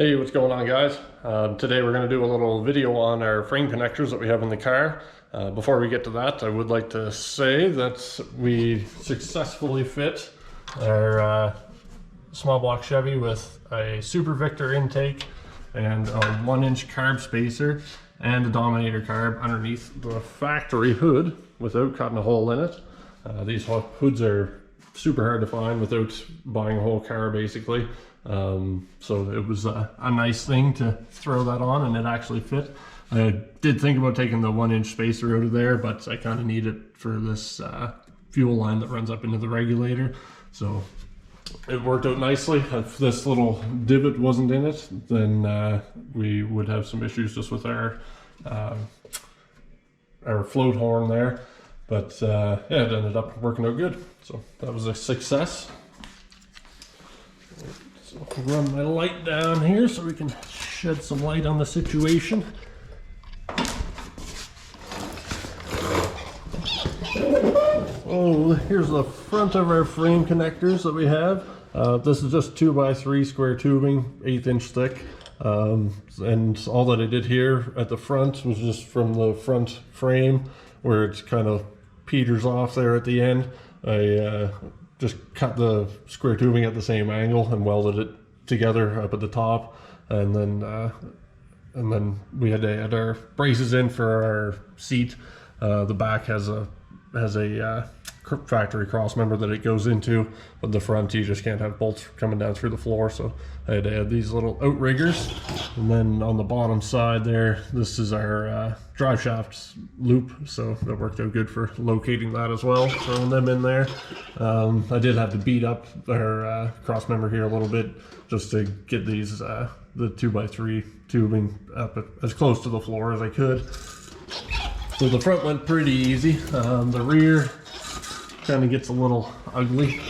Hey, what's going on, guys? Today we're going to do a little video on our frame connectors that we have in the car. Before we get to that, I would like to say that we successfully fit our small block Chevy with a Super Victor intake and a 1-inch carb spacer and a Dominator carb underneath the factory hood without cutting a hole in it. These hoods are super hard to find without buying a whole car, basically. So it was a nice thing to throw that on, and it actually fit. I did think about taking the 1-inch spacer out of there, but I kind of need it for this fuel line that runs up into the regulator. So it worked out nicely. If this little divot wasn't in it, then we would have some issues just with our float horn there. But yeah, it ended up working out good. So that was a success. So I'll run my light down here so we can shed some light on the situation. Oh, here's the front of our frame connectors that we have. This is just 2x3 square tubing, 1/8-inch thick. And all that I did here at the front was just from the front frame where it's kind of peters off there at the end. I just cut the square tubing at the same angle and welded it together up at the top, and then we had to add our braces in for our seat. The back has a factory cross member that it goes into, but the front you just can't have bolts coming down through the floor, so I had to add these little outriggers. And then on the bottom side there, this is our drive shaft loop, so that worked out good for locating that as well, throwing them in there. I did have to beat up our cross member here a little bit just to get these the 2x3 tubing up as close to the floor as I could. So the front went pretty easy. The rear kind of gets a little ugly,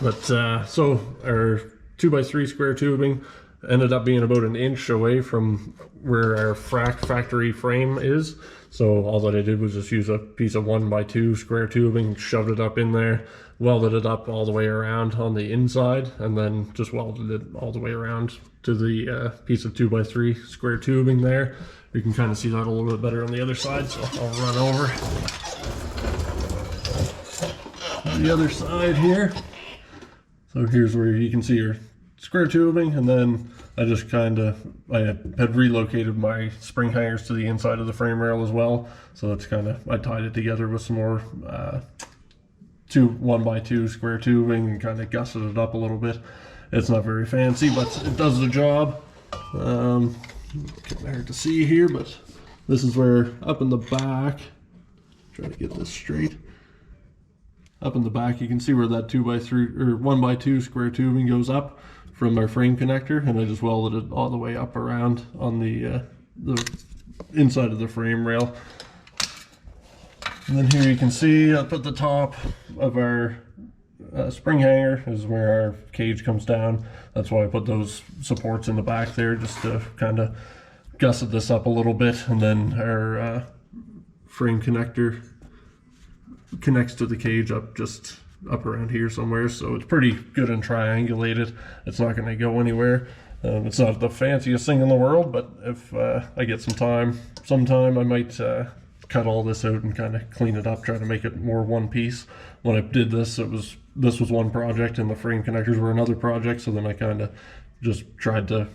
but so our 2x3 square tubing ended up being about 1 inch away from where our factory frame is. So all that I did was just use a piece of 1x2 square tubing, shoved it up in there, welded it up all the way around on the inside, and then just welded it all the way around to the piece of 2x3 square tubing there. You can kind of see that a little bit better on the other side, so I'll run over the other side here. So here's where you can see your square tubing, and then I just I had relocated my spring hangers to the inside of the frame rail as well. So that's I tied it together with some more 1x2 square tubing and kind of gusseted it up a little bit. It's not very fancy, but it does the job. Kind of hard to see here, but this is where up in the back, try to get this straight. Up in the back, you can see where that 2x3 or 1x2 square tubing goes up from our frame connector, and I just welded it all the way up around on the inside of the frame rail. And then here you can see up at the top of our spring hanger is where our cage comes down. That's why I put those supports in the back there, just to kind of gusset this up a little bit. And then our frame connector connects to the cage up around here somewhere, so it's pretty good and triangulated. It's not going to go anywhere. It's not the fanciest thing in the world, but if I get sometime I might cut all this out and kind of clean it up, try to make it more one piece. When I did this, this was one project and the frame connectors were another project, so then I kind of just tried to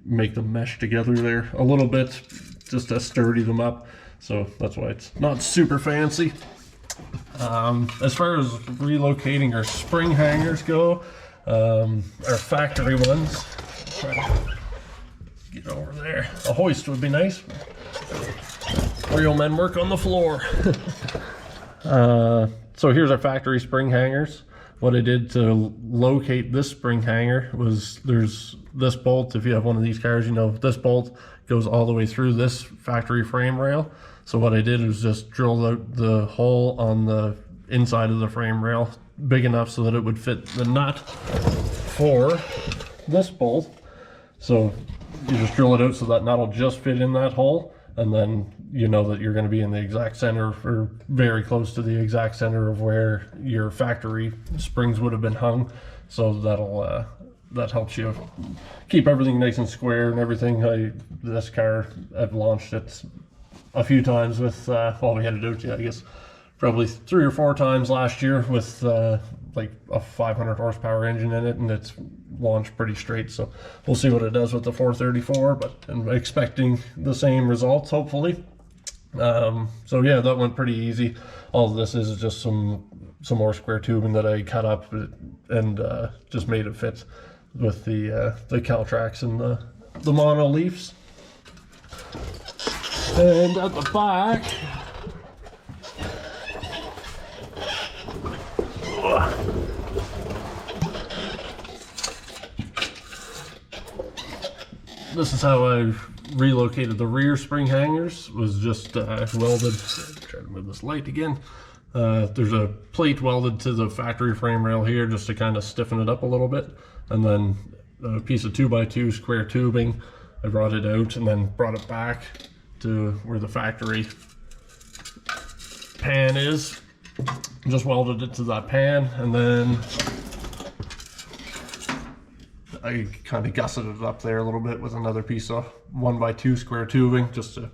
make them mesh together there a little bit just to sturdy them up. So that's why it's not super fancy. As far as relocating our spring hangers go, our factory ones, try to get over there. A hoist would be nice. Real men work on the floor. So here's our factory spring hangers. What I did to locate this spring hanger was there's this bolt. If you have one of these cars, you know this bolt goes all the way through this factory frame rail. So what I did was just drill out the hole on the inside of the frame rail big enough so that it would fit the nut for this bolt. So you just drill it out so that nut will just fit in that hole, and then you know that you're going to be in the exact center or very close to the exact center of where your factory springs would have been hung. So that'll that helps you keep everything nice and square and everything. This car, I've launched it a few times with, well, we had to do it, I guess, probably 3 or 4 times last year with like a 500 horsepower engine in it, and it's launched pretty straight. So we'll see what it does with the 434, but I'm expecting the same results, hopefully. So yeah, that went pretty easy. All of this is just some more square tubing that I cut up and just made it fit with the Caltrax and the mono leafs. And at the back, this is how I relocated the rear spring hangers. Was just welded. Try to move this light again. There's a plate welded to the factory frame rail here just to kind of stiffen it up a little bit, and then a piece of 2x2 square tubing. I brought it out and then brought it back to where the factory pan is. Just welded it to that pan, and then I kind of gusseted it up there a little bit with another piece of 1x2 square tubing just to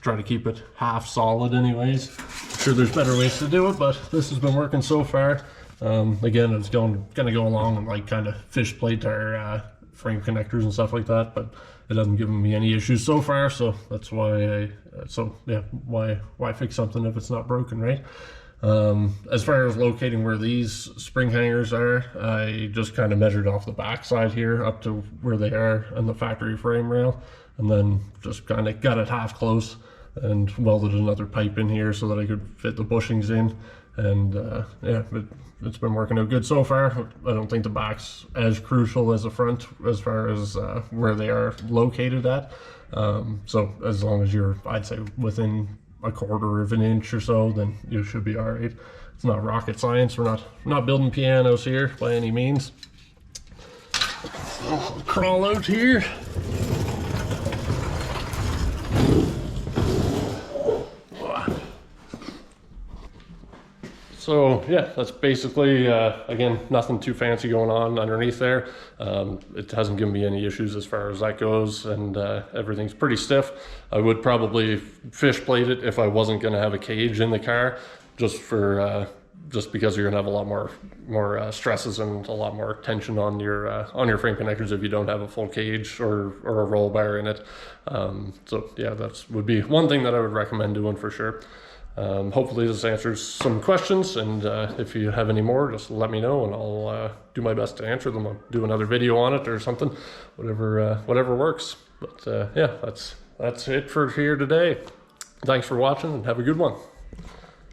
try to keep it half solid anyways. I'm sure there's better ways to do it, but this has been working so far. Again, it's gonna go along and like kind of fish plate our frame connectors and stuff like that, but it hasn't given me any issues so far, so that's why why fix something if it's not broken, right? As far as locating where these spring hangers are, I just kind of measured off the back side here up to where they are on the factory frame rail, and then just kind of got it half close and welded another pipe in here so that I could fit the bushings in. And yeah, it's been working out good so far. I don't think the back's as crucial as the front as far as where they are located at. So as long as you're, I'd say, within a quarter of an inch or so, then you should be all right. It's not rocket science. We're not building pianos here by any means. So I'll crawl out here. So yeah, that's basically, again, nothing too fancy going on underneath there. It hasn't given me any issues as far as that goes, and everything's pretty stiff. I would probably fish plate it if I wasn't gonna have a cage in the car, just because you're gonna have a lot more stresses and a lot more tension on your frame connectors if you don't have a full cage or a roll bar in it. So yeah, would be one thing that I would recommend doing for sure. Hopefully this answers some questions, and if you have any more, just let me know and I'll do my best to answer them. I'll do another video on it or something, whatever works. But yeah, that's it for here today. Thanks for watching and have a good one.